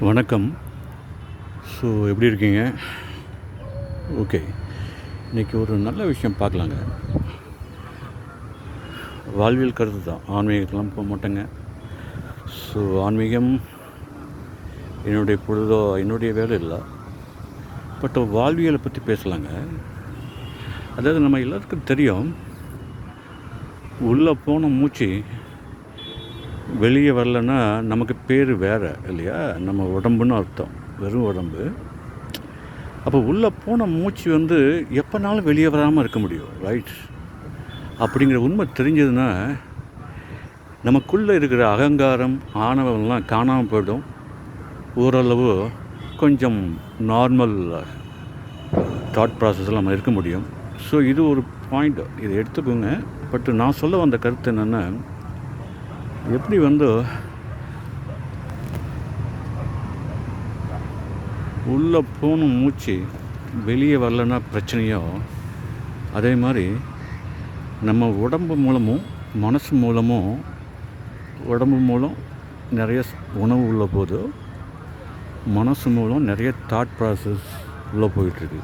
வணக்கம். ஸோ எப்படி இருக்கீங்க? ஓகே. இன்றைக்கி ஒரு நல்ல விஷயம் பார்க்கலாங்க. வாழ்வியல் கருத்து தான், ஆன்மீகத்தெலாம் போக மாட்டேங்க. ஸோ ஆன்மீகம் என்னுடைய வேலை இல்லை. பட் வாழ்வியலை பற்றி பேசலாங்க. அதாவது நம்ம எல்லாத்துக்கும் தெரியும், உள்ளே போன மூச்சு வெளியே வரலன்னா நமக்கு பேர் வேறு இல்லையா? நம்ம உடம்புன்னு அர்த்தம், வெறும் உடம்பு. அப்போ உள்ளே போன மூச்சு எப்போனாலும் வெளியே வராமல் இருக்க முடியும், ரைட்? அப்படிங்கிற உண்மை தெரிஞ்சதுன்னா நமக்குள்ளே இருக்கிற அகங்காரம், ஆணவம்லாம் காணாமல் போய்டும். ஓரளவு கொஞ்சம் நார்மல் தாட் ப்ராசஸில் நம்ம இருக்க முடியும். ஸோ இது ஒரு பாயிண்ட், இதை எடுத்துக்கோங்க. பட் நான் சொல்ல வந்த கருத்து என்னென்னா, எப்படி உள்ளே போன மூச்சு வெளியே வரலன்னா பிரச்சனையோ, அதே மாதிரி நம்ம உடம்பு மூலமும் மனசு மூலமும், உடம்பு மூலம் நிறைய உணவு உள்ள போது, மனசு மூலம் நிறைய தாட் ப்ராசஸ் உள்ளே போயிட்டுருக்கு.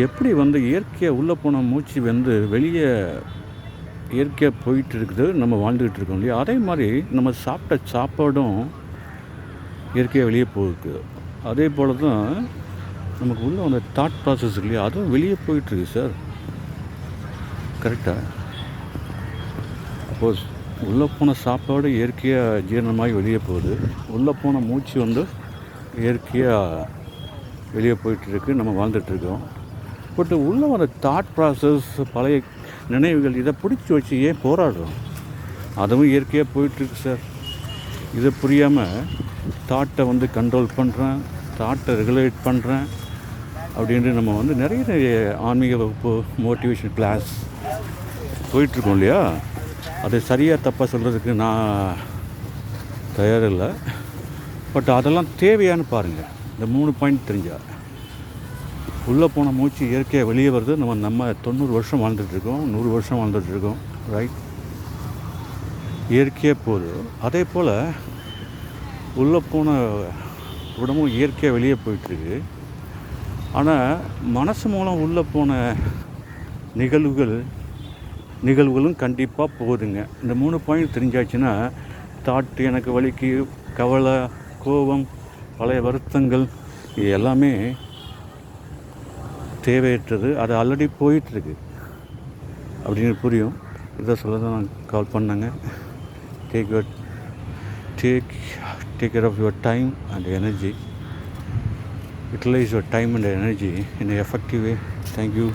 எப்படி இயற்கையாக உள்ளே போன மூச்சு வெளியே இயற்கையாக போயிட்டு இருக்குது, நம்ம வாழ்ந்துக்கிட்டு இருக்கோம் இல்லையா? அதே மாதிரி நம்ம சாப்பிட்ட சாப்பாடும் இயற்கையாக வெளியே போகுது. அதே போல் தான் நமக்கு உள்ள தாட் ப்ராசஸ் இல்லையா, அதுவும் வெளியே போயிட்டுருக்கு சார். கரெக்டாக? அப்போது உள்ளே போன சாப்பாடு இயற்கையாக ஜீரணமாகி வெளியே போகுது, உள்ளே போன மூச்சு இயற்கையாக வெளியே போயிட்டுருக்கு, நம்ம வாழ்ந்துட்டுருக்கோம். பட் உள்ளே தாட் ப்ராசஸ், பழைய நினைவுகள், இதை பிடிச்சி வச்சு ஏன் போராடுறோம்? அதுவும் இயற்கையாக போயிட்டுருக்கு சார். இதை புரியாமல் தாட்டை கண்ட்ரோல் பண்ணுறேன், தாட்டை ரெகுலேட் பண்ணுறேன் அப்படின்ட்டு நம்ம நிறைய ஆன்மீக வகுப்பு, மோட்டிவேஷன் கிளாஸ் போயிட்டுருக்கோம் இல்லையா? அது சரியாக தப்பாக சொல்கிறதுக்கு நான் தயாரில்லை. பட் அதெல்லாம் தேவையானு பாருங்கள். இந்த 3 பாயிண்ட் தெரிஞ்சால், உள்ளே போன மூச்சு இயற்கையாக வெளியே வருது. நம்ம 90 வருஷம் வாழ்ந்துட்டுருக்கோம், 100 வருஷம் வாழ்ந்துட்டுருக்கோம், ரைட்? இயற்கையாக போகுது. அதே போல் உள்ளே போன உடம்பும் இயற்கையாக வெளியே போயிட்டுருக்கு. ஆனால் மனசு மூலம் உள்ளே போன நிகழ்வுகளும் கண்டிப்பாக போகுதுங்க. இந்த 3 பாயிண்ட் தெரிஞ்சாச்சுன்னா, தாட்டு, எனக்கு வலிக்கு, கவலை, கோபம், பழைய வருத்தங்கள், இது எல்லாமே தேவையற்றது. அது ஆல்ரெடி போயிட்டுருக்கு அப்படின்னு புரியும். இதை சொல்ல தான் நான் கால் பண்ணேங்க. Take care of your time and energy. Utilize your time and energy in an effective way. Thank you.